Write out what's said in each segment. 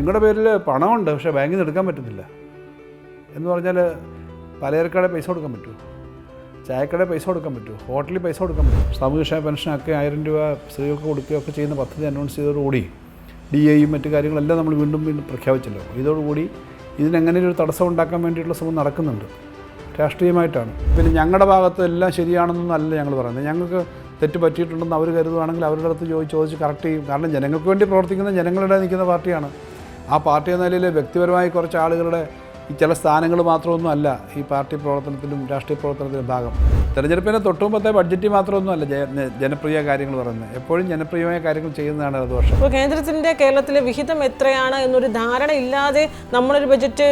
നിങ്ങളുടെ പേരിൽ പണമുണ്ട്, പക്ഷേ ബാങ്കിൽ നിന്ന് എടുക്കാൻ പറ്റുന്നില്ല എന്ന് പറഞ്ഞാൽ പലചരക്കട പൈസ കൊടുക്കാൻ പറ്റുമോ? ചായക്കട പൈസ കൊടുക്കാൻ പറ്റുമോ? ഹോട്ടലിൽ പൈസ കൊടുക്കാൻ പറ്റുമോ? സാമൂഹ്യക്ഷേമ പെൻഷനൊക്കെ 1000 രൂപ സ്ത്രീകൾക്ക് കൊടുക്കുകയൊക്കെ ചെയ്യുന്ന പദ്ധതി അനൗൺസ് ചെയ്തതോടുകൂടി DAയും മറ്റു കാര്യങ്ങളെല്ലാം നമ്മൾ വീണ്ടും പ്രഖ്യാപിച്ചല്ലോ. ഇതോടുകൂടി ഇതിനെങ്ങനെ ഒരു തടസ്സം ഉണ്ടാക്കാൻ വേണ്ടിയിട്ടുള്ള ശ്രമം നടക്കുന്നുണ്ട്, രാഷ്ട്രീയമായിട്ടാണ്. പിന്നെ ഞങ്ങളുടെ ഭാഗത്ത് എല്ലാം ശരിയാണെന്നൊന്നും അല്ല ഞങ്ങൾ പറയുന്നത്. ഞങ്ങൾക്ക് തെറ്റ് പറ്റിയിട്ടുണ്ടെന്ന് അവർ കരുതുകയാണെങ്കിൽ അവരുടെ അടുത്ത് ചോദിച്ച് കറക്റ്റ് ചെയ്യും. കാരണം ജനങ്ങൾക്ക് വേണ്ടി പ്രവർത്തിക്കുന്ന, ജനങ്ങളുടെ നിൽക്കുന്ന പാർട്ടിയാണ്. ആ പാർട്ടി എന്ന നിലയിൽ വ്യക്തിപരമായി കുറച്ച് ആളുകളുടെ ഈ ചില സ്ഥാനങ്ങൾ മാത്രമൊന്നും അല്ല ഈ പാർട്ടി പ്രവർത്തനത്തിലും രാഷ്ട്രീയ പ്രവർത്തനത്തിലും ഭാഗം. തെരഞ്ഞെടുപ്പിന് തൊട്ടുമുമ്പത്തെ ബഡ്ജറ്റ് മാത്രമൊന്നുമല്ല ജനപ്രിയ കാര്യങ്ങൾ പറയുന്നത്. എപ്പോഴും ജനപ്രിയമായ കാര്യങ്ങൾ ചെയ്യുന്നതാണ് ഇടതുപക്ഷം. ഇപ്പോൾ കേരളത്തിലെ വിഹിതം എത്രയാണ് എന്നൊരു ധാരണ ഇല്ലാതെ നമ്മളൊരു ബഡ്ജറ്റ്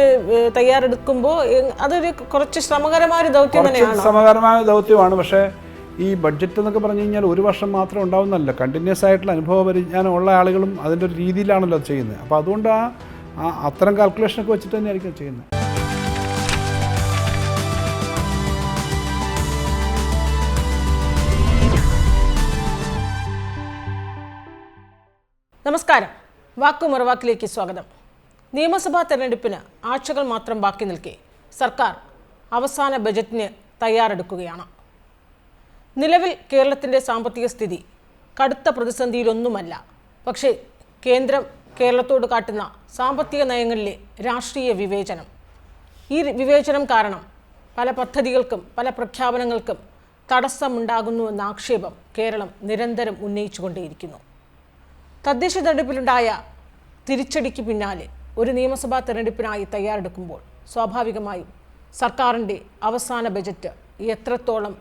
തയ്യാറെടുക്കുമ്പോൾ അതൊരു കുറച്ച് ശ്രമകരമായ ഒരു ദൗത്യം തന്നെയാണ്. ശ്രമകരമായ ദൗത്യമാണ്. പക്ഷേ ഈ ബഡ്ജറ്റ് എന്നൊക്കെ പറഞ്ഞു കഴിഞ്ഞാൽ ഒരു വർഷം മാത്രം ഉണ്ടാവുന്നതല്ല. കണ്ടിന്യൂസ് ആയിട്ടുള്ള അനുഭവ പരിജ്ഞാനം ഉള്ള ആളുകളും അതിൻ്റെ ഒരു രീതിയിലാണല്ലോ അത് ചെയ്യുന്നത്. അപ്പോൾ അതുകൊണ്ട് അത്തരം കാൽക്കുലേഷനൊക്കെ വെച്ചിട്ട് തന്നെയായിരിക്കും ചെയ്യുന്നത്. നമസ്കാരം, വാക്കുമറുവാക്കിലേക്ക് സ്വാഗതം. നിയമസഭാ തെരഞ്ഞെടുപ്പിന് ആഴ്ചകൾ മാത്രം ബാക്കി നിൽക്കെ സർക്കാർ അവസാന ബജറ്റിന് തയ്യാറെടുക്കുകയാണ്. നിലവിൽ കേരളത്തിൻ്റെ സാമ്പത്തിക സ്ഥിതി കടുത്ത പ്രതിസന്ധിയിലൊന്നുമല്ല. പക്ഷേ കേന്ദ്രം കേരളത്തോട് കാട്ടുന്ന സാമ്പത്തിക നയങ്ങളിലെ രാഷ്ട്രീയ വിവേചനം, ഈ വിവേചനം കാരണം പല പദ്ധതികൾക്കും പല പ്രഖ്യാപനങ്ങൾക്കും തടസ്സമുണ്ടാകുന്നുവെന്ന ആക്ഷേപം കേരളം നിരന്തരം ഉന്നയിച്ചുകൊണ്ടേയിരിക്കുന്നു. തദ്ദേശ തെരഞ്ഞെടുപ്പിലുണ്ടായ തിരിച്ചടിക്ക് പിന്നാലെ ഒരു നിയമസഭാ തെരഞ്ഞെടുപ്പിനായി തയ്യാറെടുക്കുമ്പോൾ സ്വാഭാവികമായും സർക്കാരിൻ്റെ അവസാന ബജറ്റ് എത്രത്തോളം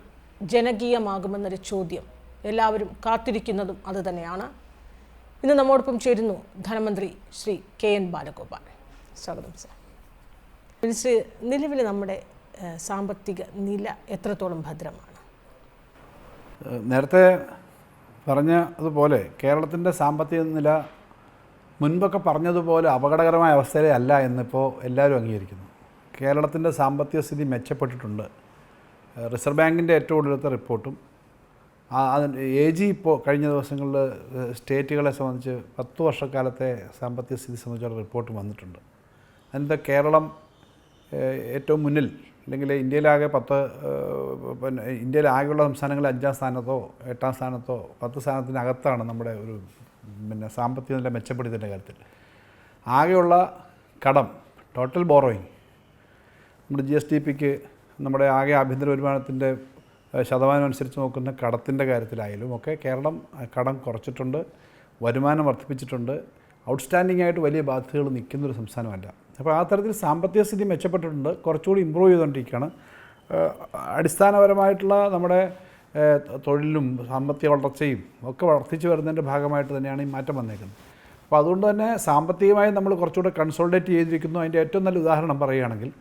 ജനകീയമാകുമെന്നൊരു ചോദ്യം എല്ലാവരും കാത്തിരിക്കുന്നതും അതുതന്നെയാണ്. ഇന്ന് നമ്മോടൊപ്പം ചേരുന്നു ധനമന്ത്രി ശ്രീ KN ബാലഗോപാൽ. സ്വാഗതം സർ. മിനിസ്റ്റർ, നിലവിൽ നമ്മുടെ സാമ്പത്തിക നില എത്രത്തോളം ഭദ്രമാണ്? നേരത്തെ പറഞ്ഞതുപോലെ കേരളത്തിൻ്റെ സാമ്പത്തിക നില മുൻപൊക്കെ പറഞ്ഞതുപോലെ അപകടകരമായ അവസ്ഥയിലേ അല്ല എന്നിപ്പോൾ എല്ലാവരും അംഗീകരിക്കുന്നു. കേരളത്തിൻ്റെ സാമ്പത്തിക സ്ഥിതി മെച്ചപ്പെട്ടിട്ടുണ്ട്. റിസർവ് ബാങ്കിൻ്റെ ഏറ്റവും ഒടുവിലത്തെ റിപ്പോർട്ടും AG ഇപ്പോൾ കഴിഞ്ഞ ദിവസങ്ങളിൽ സ്റ്റേറ്റുകളെ സംബന്ധിച്ച് 10 വർഷക്കാലത്തെ സാമ്പത്തിക സ്ഥിതി സംബന്ധിച്ചുള്ള റിപ്പോർട്ട് വന്നിട്ടുണ്ട്. അതിൻ്റെ കേരളം ഏറ്റവും മുന്നിൽ, അല്ലെങ്കിൽ ഇന്ത്യയിലാകെ ഇന്ത്യയിലാകെയുള്ള സംസ്ഥാനങ്ങളിൽ 5ാം സ്ഥാനത്തോ 8ാം സ്ഥാനത്തോ 10 സ്ഥാനത്തിനകത്താണ് നമ്മുടെ ഒരു സാമ്പത്തിക നില മെച്ചപ്പെടുത്തിയതിൻ്റെ കാര്യത്തിൽ. ആകെയുള്ള കടം, ടോട്ടൽ ബോറോയിങ്, നമ്മുടെ GSDPക്ക് നമ്മുടെ ആകെ ആഭ്യന്തര വരുമാനത്തിൻ്റെ ശതമാനം അനുസരിച്ച് നോക്കുന്ന കടത്തിൻ്റെ കാര്യത്തിലായാലും ഒക്കെ കേരളം കടം കുറച്ചിട്ടുണ്ട്, വരുമാനം വർദ്ധിപ്പിച്ചിട്ടുണ്ട്. ഔട്ട്സ്റ്റാൻഡിംഗ് ആയിട്ട് വലിയ ബാധ്യതകൾ നിൽക്കുന്നൊരു സംസ്ഥാനമല്ല. അപ്പോൾ ആ തരത്തിൽ സാമ്പത്തിക സ്ഥിതി മെച്ചപ്പെട്ടിട്ടുണ്ട്, കുറച്ചുകൂടി ഇമ്പ്രൂവ് ചെയ്തുകൊണ്ടിരിക്കുകയാണ്. അടിസ്ഥാനപരമായിട്ടുള്ള നമ്മുടെ തൊഴിലും സാമ്പത്തിക വളർച്ചയും ഒക്കെ വർദ്ധിച്ചു വരുന്നതിൻ്റെ ഭാഗമായിട്ട് തന്നെയാണ് ഈ മാറ്റം വന്നേക്കുന്നത്. അപ്പോൾ അതുകൊണ്ട് തന്നെ സാമ്പത്തികമായി നമ്മൾ കുറച്ചുകൂടെ കൺസോളിഡേറ്റ് ചെയ്തിരിക്കുന്നു. അതിൻ്റെ ഏറ്റവും നല്ല ഉദാഹരണം പറയുകയാണെങ്കിൽ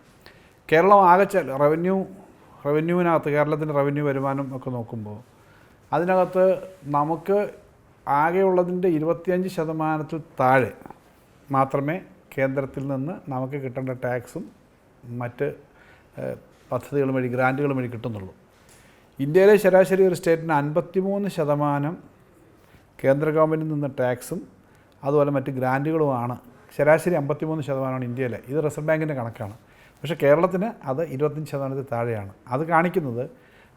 കേരളം ആകെ റവന്യൂവിനകത്ത് കേരളത്തിൻ്റെ റവന്യൂ വരുമാനം ഒക്കെ നോക്കുമ്പോൾ അതിനകത്ത് നമുക്ക് ആകെയുള്ളതിൻ്റെ 25% താഴെ മാത്രമേ കേന്ദ്രത്തിൽ നിന്ന് നമുക്ക് കിട്ടേണ്ട ടാക്സും മറ്റ് പദ്ധതികളും വഴി ഗ്രാൻറ്റുകളും വഴി കിട്ടുന്നുള്ളൂ. ഇന്ത്യയിലെ ശരാശരി ഒരു സ്റ്റേറ്റിന് 53% കേന്ദ്ര ഗവൺമെൻറ്റിൽ നിന്ന് ടാക്സും അതുപോലെ മറ്റ് ഗ്രാൻറ്റുകളുമാണ്. ശരാശരി 53% ഇന്ത്യയിലെ. ഇത് റിസർവ് ബാങ്കിൻ്റെ കണക്കാണ്. പക്ഷേ കേരളത്തിന് അത് 25% താഴെയാണ്. അത് കാണിക്കുന്നത്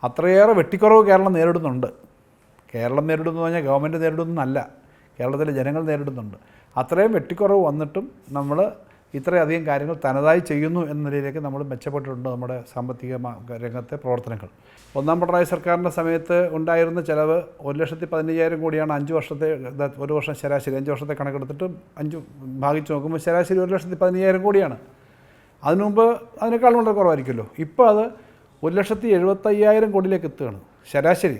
അത്രയേറെ വെട്ടിക്കുറവ് കേരളം നേരിടുന്നുണ്ട്. കേരളം നേരിടുന്നു പറഞ്ഞാൽ ഗവൺമെൻറ് നേരിടുന്നതല്ല, കേരളത്തിലെ ജനങ്ങൾ നേരിടുന്നുണ്ട്. അത്രയും വെട്ടിക്കുറവ് വന്നിട്ടും നമ്മൾ ഇത്രയധികം കാര്യങ്ങൾ തനതായി ചെയ്യുന്നു എന്ന നിലയിലേക്ക് നമ്മൾ മെച്ചപ്പെട്ടിട്ടുണ്ട് നമ്മുടെ സാമ്പത്തിക രംഗത്തെ പ്രവർത്തനങ്ങൾ. ഒന്നാം പിണറായി സർക്കാരിൻ്റെ സമയത്ത് ഉണ്ടായിരുന്ന ചിലവ് 1,15,000 കോടിയാണ്. 5 വർഷത്തെ, ഒരു വർഷം ശരാശരി 5 വർഷത്തെ കണക്കെടുത്തിട്ട് 5 ഭാഗിച്ച് നോക്കുമ്പോൾ ശരാശരി 1,15,000 കോടിയാണ്. അതിനു മുമ്പ് അതിനേക്കാൾ വളരെ കുറവായിരിക്കുമല്ലോ. ഇപ്പോൾ അത് 1,75,000 കോടിയിലേക്ക് എത്തുകയാണ് ശരാശരി.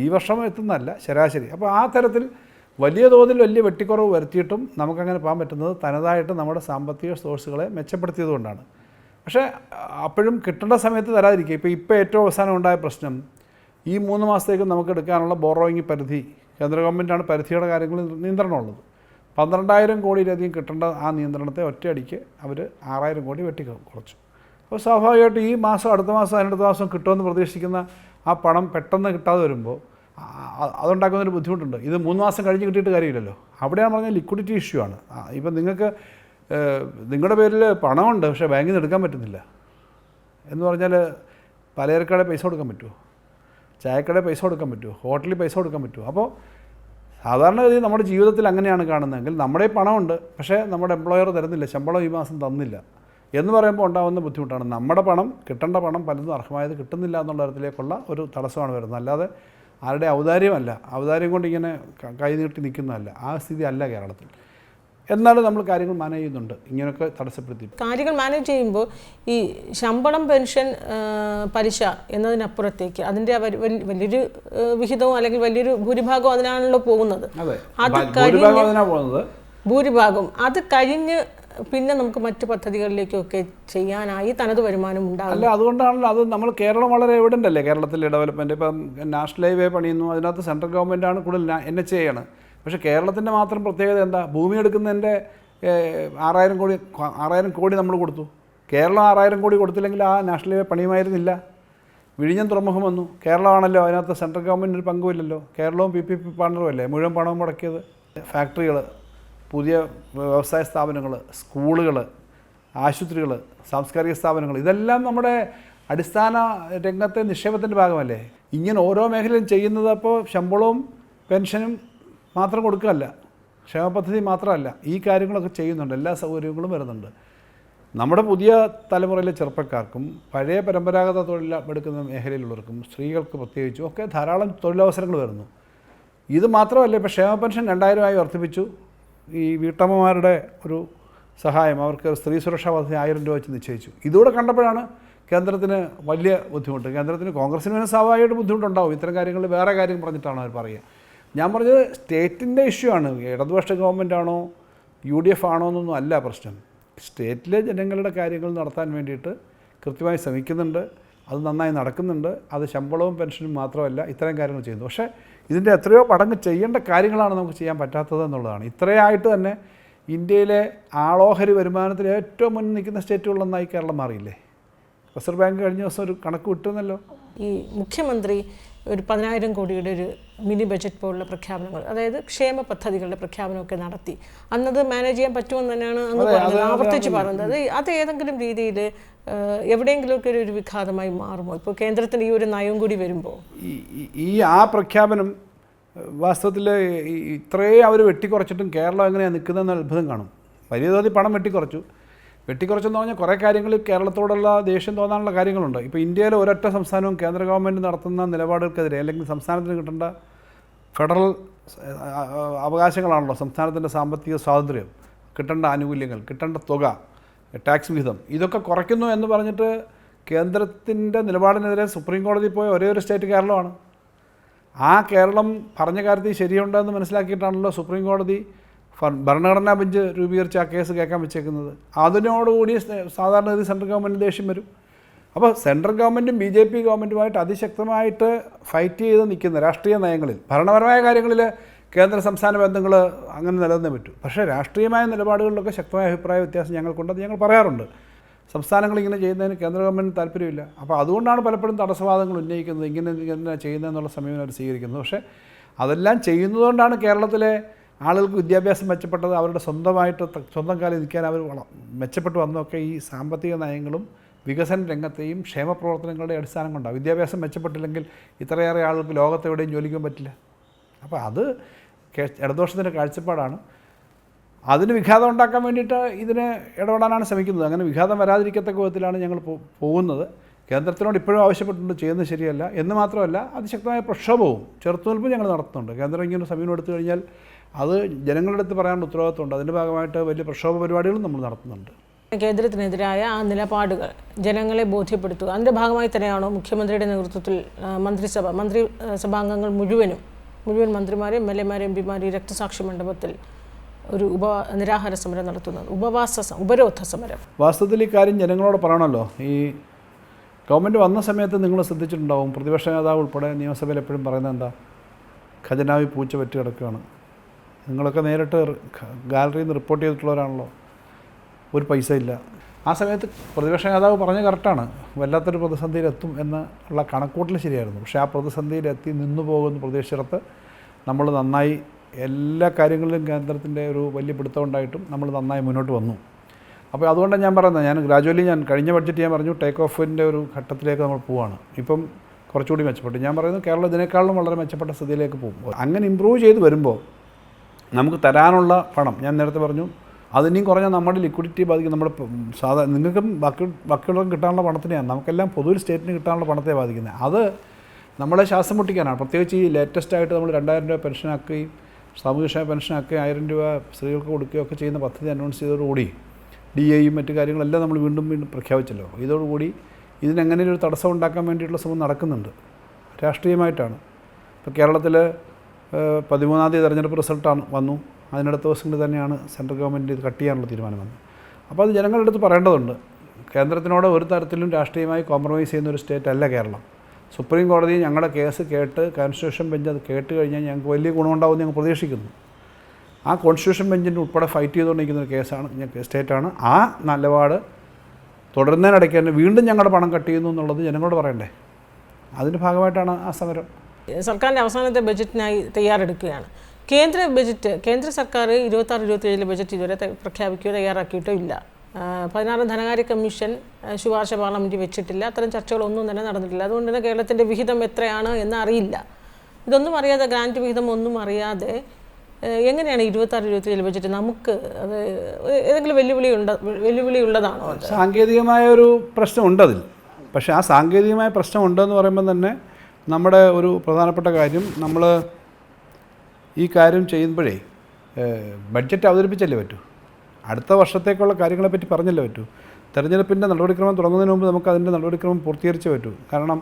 ഈ വർഷം എത്തുന്നതല്ല, ശരാശരി. അപ്പോൾ ആ തരത്തിൽ വലിയ തോതിൽ വലിയ വെട്ടിക്കുറവ് വരുത്തിയിട്ടും നമുക്കങ്ങനെ പോകാൻ പറ്റുന്നത് തനതായിട്ട് നമ്മുടെ സാമ്പത്തിക സോഴ്സുകളെ മെച്ചപ്പെടുത്തിയതുകൊണ്ടാണ്. പക്ഷേ അപ്പോഴും കിട്ടേണ്ട സമയത്ത് തരാതിരിക്കുക. ഇപ്പോൾ ഏറ്റവും അവസാനം ഉണ്ടായ പ്രശ്നം, ഈ 3 മാസത്തേക്ക് നമുക്ക് എടുക്കാനുള്ള ബോറോയിങ് പരിധി, കേന്ദ്ര ഗവൺമെൻറ്റാണ് പരിധിയുടെ കാര്യങ്ങളിൽ നിയന്ത്രണമുള്ളത്. 12,000 കോടിയിലധികം കിട്ടേണ്ട ആ നിയന്ത്രണത്തെ ഒറ്റയടിക്ക് അവർ 6,000 കോടി കുറച്ചു. അപ്പോൾ സ്വാഭാവികമായിട്ട് ഈ മാസം, അടുത്ത മാസം, അതിനടുത്ത മാസം കിട്ടുമെന്ന് പ്രതീക്ഷിക്കുന്ന ആ പണം പെട്ടെന്ന് കിട്ടാതെ വരുമ്പോൾ അതുണ്ടാക്കുന്നൊരു ബുദ്ധിമുട്ടുണ്ട്. ഇത് 3 മാസം കഴിഞ്ഞ് കിട്ടിയിട്ട് കാര്യമില്ലല്ലോ. അവിടെയാണ് പറഞ്ഞാൽ ലിക്വിഡിറ്റി ഇഷ്യൂ ആണ്. ഇപ്പം നിങ്ങൾക്ക് നിങ്ങളുടെ പേരിൽ പണമുണ്ട് പക്ഷേ ബാങ്കിൽ നിന്ന് എടുക്കാൻ പറ്റുന്നില്ല എന്ന് പറഞ്ഞാൽ പലചരക്കടയിൽ പൈസ കൊടുക്കാൻ പറ്റുമോ, ചായക്കടയിൽ പൈസ കൊടുക്കാൻ പറ്റുമോ, ഹോട്ടലിൽ പൈസ കൊടുക്കാൻ പറ്റുമോ? അപ്പോൾ സാധാരണഗതി നമ്മുടെ ജീവിതത്തിൽ അങ്ങനെയാണ് കാണുന്നതെങ്കിൽ നമ്മുടെ പണമുണ്ട് പക്ഷേ നമ്മുടെ എംപ്ലോയർ തരുന്നില്ല, ശമ്പളം ഈ മാസം തന്നില്ല എന്ന് പറയുമ്പോൾ ഉണ്ടാകുന്ന ബുദ്ധിമുട്ടാണ്. നമ്മുടെ പണം, കിട്ടേണ്ട പണം പലതും അർഹമായത് കിട്ടുന്നില്ല എന്നുള്ള തരത്തിലേക്കുള്ള ഒരു തടസ്സമാണ് വരുന്നത്. അല്ലാതെ ആരുടെ ഔദാര്യമല്ല, ഔദാര്യം കൊണ്ട് ഇങ്ങനെ കൈ നീട്ടി നിൽക്കുന്നതല്ല. ആ സ്ഥിതി അല്ല കേരളത്തിൽ. എന്നാലും നമ്മൾ കാര്യങ്ങൾ മാനേജ് ചെയ്യുന്നുണ്ട്, ഇങ്ങനെയൊക്കെ തടസ്സപ്പെടുത്തി കാര്യങ്ങൾ മാനേജ് ചെയ്യുമ്പോൾ ഈ ശമ്പളം, പെൻഷൻ, പലിശ എന്നതിനപ്പുറത്തേക്ക് അതിൻ്റെ വലിയൊരു വിഹിതവും അല്ലെങ്കിൽ വലിയൊരു ഭൂരിഭാഗവും അതിനാണല്ലോ പോകുന്നത്. ഭൂരിഭാഗം അത് കഴിഞ്ഞ് പിന്നെ നമുക്ക് മറ്റു പദ്ധതികളിലേക്കൊക്കെ ചെയ്യാനായി തനത് വരുമാനം ഉണ്ടാകും. അല്ല, അതുകൊണ്ടാണല്ലോ അത് നമ്മൾ കേരളം വളരെ എവിഡൻ്റ് അല്ലേ കേരളത്തിലെ ഡെവലപ്മെൻറ്റ്. ഇപ്പം നാഷണൽ ഹൈവേ പണിയുന്നു, അതിനകത്ത് സെൻട്രൽ ഗവൺമെൻറ്റാണ് കൂടുതൽ NHA ആണ്. പക്ഷേ കേരളത്തിൻ്റെ മാത്രം പ്രത്യേകത എന്താ? ഭൂമി എടുക്കുന്നതിൻ്റെ 6,000 കോടി നമ്മൾ കൊടുത്തു. കേരളം 6,000 കോടി കൊടുത്തില്ലെങ്കിൽ ആ നാഷണൽ ഹൈവേ പണിയുമായിരുന്നില്ല. വിഴിഞ്ഞം തുറമുഖം വന്നു, കേരളമാണല്ലോ, അതിനകത്ത് സെൻട്രൽ ഗവൺമെൻറ് ഒരു പങ്കുമില്ലല്ലോ. കേരളവും PPP പാർട്ണറും അല്ലേ മുഴുവൻ പണവും മുടക്കിയത്. ഫാക്ടറികൾ, പുതിയ വ്യവസായ സ്ഥാപനങ്ങൾ, സ്കൂളുകൾ, ആശുപത്രികൾ, സാംസ്കാരിക സ്ഥാപനങ്ങൾ, ഇതെല്ലാം നമ്മുടെ അടിസ്ഥാന രംഗത്തെ നിക്ഷേപത്തിൻ്റെ ഭാഗമല്ലേ. ഇങ്ങനെ ഓരോ മേഖലയും ചെയ്യുന്നത് അപ്പോൾ ശമ്പളവും പെൻഷനും മാത്രം കൊടുക്കുകയല്ല, ക്ഷേമ പദ്ധതി മാത്രമല്ല, ഈ കാര്യങ്ങളൊക്കെ ചെയ്യുന്നുണ്ട്, എല്ലാ സൗകര്യങ്ങളും വരുന്നുണ്ട്. നമ്മുടെ പുതിയ തലമുറയിലെ ചെറുപ്പക്കാർക്കും പഴയ പരമ്പരാഗത തൊഴിലെടുക്കുന്ന മേഖലയിലുള്ളവർക്കും സ്ത്രീകൾക്ക് പ്രത്യേകിച്ചും ഒക്കെ ധാരാളം തൊഴിലവസരങ്ങൾ വരുന്നു. ഇത് മാത്രമല്ല, ഇപ്പോൾ ക്ഷേമ പെൻഷൻ 2,000 വർദ്ധിപ്പിച്ചു. ഈ വീട്ടമ്മമാരുടെ ഒരു സഹായം, അവർക്ക് സ്ത്രീ സുരക്ഷാ പദ്ധതി 1,000 രൂപ വെച്ച് നിശ്ചയിച്ചു. ഇതുകൂടെ കണ്ടപ്പോഴാണ് കേന്ദ്രത്തിന് വലിയ ബുദ്ധിമുട്ട്. കേന്ദ്രത്തിന്, കോൺഗ്രസിന് സ്വാഭാവികമായിട്ട് ബുദ്ധിമുട്ടുണ്ടാവും. ഇത്തരം കാര്യങ്ങളിൽ വേറെ കാര്യം പറഞ്ഞിട്ടാണ് അവർ പറയുക. ഞാൻ പറഞ്ഞത് സ്റ്റേറ്റിൻ്റെ ഇഷ്യൂ ആണ്. ഇടതുപക്ഷ ഗവൺമെൻറ് ആണോ UDF ആണോ എന്നൊന്നും അല്ല പ്രശ്നം. സ്റ്റേറ്റിലെ ജനങ്ങളുടെ കാര്യങ്ങൾ നടത്താൻ വേണ്ടിയിട്ട് കൃത്യമായി ശ്രമിക്കുന്നുണ്ട്, അത് നന്നായി നടക്കുന്നുണ്ട്. അത് ശമ്പളവും പെൻഷനും മാത്രമല്ല, ഇത്തരം കാര്യങ്ങൾ ചെയ്യുന്നു. പക്ഷേ ഇതിൻ്റെ എത്രയോ മടങ്ങ് ചെയ്യേണ്ട കാര്യങ്ങളാണ് നമുക്ക് ചെയ്യാൻ പറ്റാത്തത് എന്നുള്ളതാണ്. ഇത്രയായിട്ട് തന്നെ ഇന്ത്യയിലെ ആളോഹരി വരുമാനത്തിൽ ഏറ്റവും മുന്നിൽ നിൽക്കുന്ന സ്റ്റേറ്റുകളിലൊന്നായി കേരളം മാറിയില്ലേ? റിസർവ് ബാങ്ക് കഴിഞ്ഞ ദിവസം ഒരു കണക്ക് വിട്ടുന്നല്ലോ. ഈ മുഖ്യമന്ത്രി ഒരു 10,000 കോടിയുടെ ഒരു മിനി ബഡ്ജറ്റ് പോലുള്ള പ്രഖ്യാപനങ്ങൾ, അതായത് ക്ഷേമ പദ്ധതികളുടെ പ്രഖ്യാപനമൊക്കെ നടത്തി. അന്നത് മാനേജ് ചെയ്യാൻ പറ്റുമെന്ന് തന്നെയാണ് അന്ന് പറഞ്ഞത്, ആവർത്തിച്ച് പറഞ്ഞത്. അത് ഏതെങ്കിലും രീതിയിൽ എവിടെയെങ്കിലുമൊക്കെ ഒരു വിഘാതമായി മാറുമോ? ഇപ്പോൾ കേന്ദ്രത്തിന് ഈ ഒരു നയം കൂടി വരുമ്പോൾ ആ പ്രഖ്യാപനം വാസ്തവത്തിൽ ഇത്രയും അവർ വെട്ടിക്കുറച്ചിട്ടും കേരളം എങ്ങനെയാണ് നിൽക്കുന്നതെന്ന് അത്ഭുതം കാണും. വലിയ തോതിൽ പണം വെട്ടിക്കുറച്ചെന്ന് പറഞ്ഞാൽ കുറേ കാര്യങ്ങളിൽ കേരളത്തോടുള്ള ദേഷ്യം തോന്നാനുള്ള കാര്യങ്ങളുണ്ട്. ഇപ്പോൾ ഇന്ത്യയിലെ ഒരൊറ്റ സംസ്ഥാനവും കേന്ദ്ര ഗവൺമെൻറ് നടത്തുന്ന നിലപാടുകൾക്കെതിരെ, അല്ലെങ്കിൽ സംസ്ഥാനത്തിന് കിട്ടേണ്ട ഫെഡറൽ അവകാശങ്ങളാണല്ലോ, സംസ്ഥാനത്തിൻ്റെ സാമ്പത്തിക സ്വാതന്ത്ര്യം, കിട്ടേണ്ട ആനുകൂല്യങ്ങൾ, കിട്ടേണ്ട തുക, ടാക്സ് വിഹിതം, ഇതൊക്കെ കുറയ്ക്കുന്നു എന്ന് പറഞ്ഞിട്ട് കേന്ദ്രത്തിൻ്റെ നിലപാടിനെതിരെ സുപ്രീം കോടതിയിൽ പോയ ഒരേ ഒരു സ്റ്റേറ്റ് കേരളമാണ്. ആ കേരളം പറഞ്ഞ കാര്യത്തിൽ ശരിയുണ്ടെന്ന് മനസ്സിലാക്കിയിട്ടാണല്ലോ സുപ്രീം കോടതി ഭരണഘടനാ ബെഞ്ച് രൂപീകരിച്ച് ആ കേസ് കേൾക്കാൻ വെച്ചേക്കുന്നത്. അതിനോടുകൂടി സാധാരണഗതി സെൻട്രൽ ഗവൺമെൻറ് ദേഷ്യം വരും. അപ്പോൾ സെൻട്രൽ ഗവൺമെൻറ്റും BJP ഗവൺമെൻറ്റുമായിട്ട് അതിശക്തമായിട്ട് ഫൈറ്റ് ചെയ്ത് നിൽക്കുന്ന രാഷ്ട്രീയ നയങ്ങളിൽ, ഭരണപരമായ കാര്യങ്ങളിൽ കേന്ദ്ര സംസ്ഥാന ബന്ധങ്ങൾ അങ്ങനെ നിലനിന്നേ പറ്റൂ. പക്ഷേ രാഷ്ട്രീയമായ നിലപാടുകളിലൊക്കെ ശക്തമായ അഭിപ്രായ വ്യത്യാസം ഞങ്ങൾക്കുണ്ടെന്ന് ഞങ്ങൾ പറയാറുണ്ട്. സംസ്ഥാനങ്ങൾ ഇങ്ങനെ ചെയ്യുന്നതിന് കേന്ദ്ര ഗവൺമെൻറ് താല്പര്യമില്ല. അപ്പോൾ അതുകൊണ്ടാണ് പലപ്പോഴും തടസ്സവാദങ്ങൾ ഉന്നയിക്കുന്നത്, ഇങ്ങനെ ചെയ്യുന്നതെന്നുള്ള സമീപനം അവർ സ്വീകരിക്കുന്നത്. പക്ഷേ അതെല്ലാം ചെയ്യുന്നതുകൊണ്ടാണ് കേരളത്തിലെ ആളുകൾക്ക് വിദ്യാഭ്യാസം മെച്ചപ്പെട്ടത്, അവരുടെ സ്വന്തം കാലിൽ നിൽക്കാൻ അവർ മെച്ചപ്പെട്ട് വന്നതൊക്കെ ഈ സാമ്പത്തിക നയങ്ങളും വികസന രംഗത്തെയും ക്ഷേമ പ്രവർത്തനങ്ങളുടെ അടിസ്ഥാനം കൊണ്ടാണ്. വിദ്യാഭ്യാസം മെച്ചപ്പെട്ടില്ലെങ്കിൽ ഇത്രയേറെ ആളുകൾക്ക് ലോകത്തെവിടെയും ജോലിക്കാൻ പറ്റില്ല. അപ്പോൾ അത് ഇടതുപക്ഷത്തിൻ്റെ കാഴ്ചപ്പാടാണ്. അതിന് വിഘാതം ഉണ്ടാക്കാൻ വേണ്ടിയിട്ട് ഇതിന് ഇടപെടാനാണ് ശ്രമിക്കുന്നത്. അങ്ങനെ വിഘാതം വരാതിരിക്കത്തക്ക വിധത്തിലാണ് ഞങ്ങൾ പോകുന്നത്. കേന്ദ്രത്തിനോട് ഇപ്പോഴും ആവശ്യപ്പെട്ടിട്ടുണ്ട്, ചെയ്യുന്നത് ശരിയല്ല എന്ന് മാത്രമല്ല, അതിശക്തമായ പ്രക്ഷോഭവും ചെറുത്തുനിൽപ്പും ഞങ്ങൾ നടത്തുന്നുണ്ട്. കേന്ദ്രം ഇങ്ങനെ സമീപനം എടുത്തു കഴിഞ്ഞാൽ അത് ജനങ്ങളുടെ അടുത്ത് പറയാനുള്ള ഉത്തരവാദിത്വമുണ്ട്. അതിൻ്റെ ഭാഗമായിട്ട് വലിയ പ്രക്ഷോഭ പരിപാടികളും നമ്മൾ നടത്തുന്നുണ്ട്. കേന്ദ്രത്തിനെതിരായ ആ നിലപാടുകൾ ജനങ്ങളെ ബോധ്യപ്പെടുത്തുക, അതിൻ്റെ ഭാഗമായി തന്നെയാണോ മുഖ്യമന്ത്രിയുടെ നേതൃത്വത്തിൽ മന്ത്രിസഭാംഗങ്ങൾ മുഴുവൻ മന്ത്രിമാരെയും MLA-മാരെയും MP-മാരെയും രക്തസാക്ഷി മണ്ഡപത്തിൽ ഒരു നിരാഹാര സമരം നടത്തുന്നത്, ഉപരോധ സമരം? വാസ്തവത്തിൽ ഈ കാര്യം ജനങ്ങളോട് പറയണമല്ലോ. ഈ ഗവൺമെൻറ് വന്ന സമയത്ത് നിങ്ങൾ ശ്രദ്ധിച്ചിട്ടുണ്ടാവും, പ്രതിപക്ഷ നേതാവ് ഉൾപ്പെടെ നിയമസഭയിൽ എപ്പോഴും പറയുന്നത് എന്താ? ഖജനാവി പൂച്ച പറ്റി കിടക്കുകയാണ്. നിങ്ങളൊക്കെ നേരിട്ട് ഗാലറിയിൽ നിന്ന് റിപ്പോർട്ട് ചെയ്തിട്ടുള്ളവരാണല്ലോ, ഒരു പൈസ ഇല്ല. ആ സമയത്ത് പ്രതിപക്ഷ നേതാവ് പറഞ്ഞ കറക്റ്റാണ്, വല്ലാത്തൊരു പ്രതിസന്ധിയിലെത്തും എന്നുള്ള കണക്കൂട്ടൽ ശരിയായിരുന്നു. പക്ഷേ ആ പ്രതിസന്ധിയിലെത്തി നിന്നു പോകുന്ന പ്രതീക്ഷിച്ചിടത്ത് നമ്മൾ നന്നായി എല്ലാ കാര്യങ്ങളിലും കേന്ദ്രത്തിൻ്റെ ഒരു വലിയ പിടുത്തം ഉണ്ടായിട്ടും നമ്മൾ നന്നായി മുന്നോട്ട് വന്നു. അപ്പോൾ അതുകൊണ്ടാണ് ഞാൻ പറയുന്നത്, ഞാൻ ഗ്രാജുവലി ഞാൻ കഴിഞ്ഞ ബഡ്ജറ്റ് ഞാൻ പറഞ്ഞു ടേക്ക് ഓഫിൻ്റെ ഒരു ഘട്ടത്തിലേക്ക് നമ്മൾ പോവുകയാണ്. ഇപ്പം കുറച്ചുകൂടി മെച്ചപ്പെട്ടു. ഞാൻ പറയുന്നത് കേരളം ഇതിനേക്കാളും വളരെ മെച്ചപ്പെട്ട സ്ഥിതിയിലേക്ക് പോകും. അങ്ങനെ ഇമ്പ്രൂവ് ചെയ്ത് വരുമ്പോൾ നമുക്ക് തരാനുള്ള പണം ഞാൻ നേരത്തെ പറഞ്ഞു അതിനെയും കുറഞ്ഞാൽ നമ്മുടെ ലിക്വിഡിറ്റി ബാധിക്കും. നമ്മുടെ നിങ്ങൾക്കും ബാക്കിയുള്ളവർക്കും കിട്ടാനുള്ള പണത്തിനെയാണ്, നമുക്കെല്ലാം പൊതുവിൽ സ്റ്റേറ്റിന് കിട്ടാനുള്ള പണത്തെ ബാധിക്കുന്നത്. അത് നമ്മളെ ശ്വാസം മുട്ടിക്കാനാണ്. പ്രത്യേകിച്ച് ഈ ലേറ്റസ്റ്റായിട്ട് നമ്മൾ 2000 രൂപ പെൻഷനാക്കുകയും സാമൂഹ്യക്ഷേമ പെൻഷനാക്കുകയും 1000 രൂപ സ്ത്രീകൾക്ക് കൊടുക്കുകയൊക്കെ ചെയ്യുന്ന പദ്ധതി അനൗൺസ് ചെയ്തതോടുകൂടി DAയും മറ്റു കാര്യങ്ങളെല്ലാം നമ്മൾ വീണ്ടും പ്രഖ്യാപിച്ചല്ലോ. ഇതോടുകൂടി ഇതിനെങ്ങനെ ഒരു തടസ്സം ഉണ്ടാക്കാൻ വേണ്ടിയിട്ടുള്ള ശ്രമം നടക്കുന്നുണ്ട് രാഷ്ട്രീയമായിട്ടാണ്. ഇപ്പോൾ കേരളത്തിൽ 13-ാം തീയതി തെരഞ്ഞെടുപ്പ് റിസൾട്ടാണ് വന്നു. അതിനടുത്ത ദിവസങ്ങളിൽ തന്നെയാണ് സെൻട്രൽ ഗവൺമെൻറ് ഇത് കട്ട് ചെയ്യാനുള്ള തീരുമാനം വന്നത്. അപ്പോൾ അത് ജനങ്ങളുടെ അടുത്ത് പറയേണ്ടതുണ്ട്. കേന്ദ്രത്തിനോട് ഒരു തരത്തിലും രാഷ്ട്രീയമായി കോംപ്രമൈസ് ചെയ്യുന്ന ഒരു സ്റ്റേറ്റ് അല്ല കേരളം. സുപ്രീം കോടതി ഞങ്ങളുടെ കേസ് കേട്ട് കോൺസ്റ്റിറ്റ്യൂഷൻ ബെഞ്ച് അത് കേട്ട് കഴിഞ്ഞാൽ ഞങ്ങൾക്ക് വലിയ ഗുണമുണ്ടാവുമെന്ന് ഞങ്ങൾ പ്രതീക്ഷിക്കുന്നു. ആ കോൺസ്റ്റിറ്റ്യൂഷൻ ബെഞ്ചിൻ്റെ ഉൾപ്പെടെ ഫൈറ്റ് ചെയ്തുകൊണ്ടിരിക്കുന്ന ഒരു കേസാണ് സ്റ്റേറ്റാണ്. ആ നിലപാട് തുടരുന്നതിനിടയ്ക്ക് തന്നെ വീണ്ടും ഞങ്ങളുടെ പണം കട്ട് ചെയ്യുന്നു എന്നുള്ളത് ജനങ്ങളോട് പറയണ്ടേ. അതിൻ്റെ ഭാഗമായിട്ടാണ് ആ സമരം. സർക്കാരിൻ്റെ അവസാനത്തെ ബജറ്റിനായി തയ്യാറെടുക്കുകയാണ്. കേന്ദ്ര സർക്കാർ 26-27 ബജറ്റ് ഇതുവരെ പ്രഖ്യാപിക്കുകയോ തയ്യാറാക്കിയിട്ടോ ഇല്ല. 16 ധനകാര്യ കമ്മീഷൻ ശുപാർശ പാർലമെൻറ്റിൽ വെച്ചിട്ടില്ല. അത്തരം ചർച്ചകളൊന്നും തന്നെ നടന്നിട്ടില്ല. അതുകൊണ്ട് തന്നെ കേരളത്തിൻ്റെ വിഹിതം എത്രയാണ് എന്ന് അറിയില്ല. ഇതൊന്നും അറിയാതെ, ഗ്രാൻറ്റ് വിഹിതം ഒന്നും അറിയാതെ എങ്ങനെയാണ് 26-27 ബജറ്റ് നമുക്ക് അത് ഏതെങ്കിലും വെല്ലുവിളി ഉള്ളതാണോ? സാങ്കേതികമായ ഒരു പ്രശ്നമുണ്ട് അതിൽ. പക്ഷേ ആ സാങ്കേതികമായ പ്രശ്നമുണ്ടെന്ന് പറയുമ്പോൾ തന്നെ നമ്മുടെ ഒരു പ്രധാനപ്പെട്ട കാര്യം, നമ്മൾ ഈ കാര്യം ചെയ്യുമ്പോഴേ ബഡ്ജറ്റ് അവതരിപ്പിച്ചല്ലേ പറ്റൂ. അടുത്ത വർഷത്തേക്കുള്ള കാര്യങ്ങളെപ്പറ്റി പറഞ്ഞല്ലേ പറ്റൂ. തെരഞ്ഞെടുപ്പിൻ്റെ നടപടിക്രമം തുടങ്ങുന്നതിന് മുമ്പ് നമുക്ക് അതിൻ്റെ നടപടിക്രമം പൂർത്തീകരിച്ചേ പറ്റൂ. കാരണം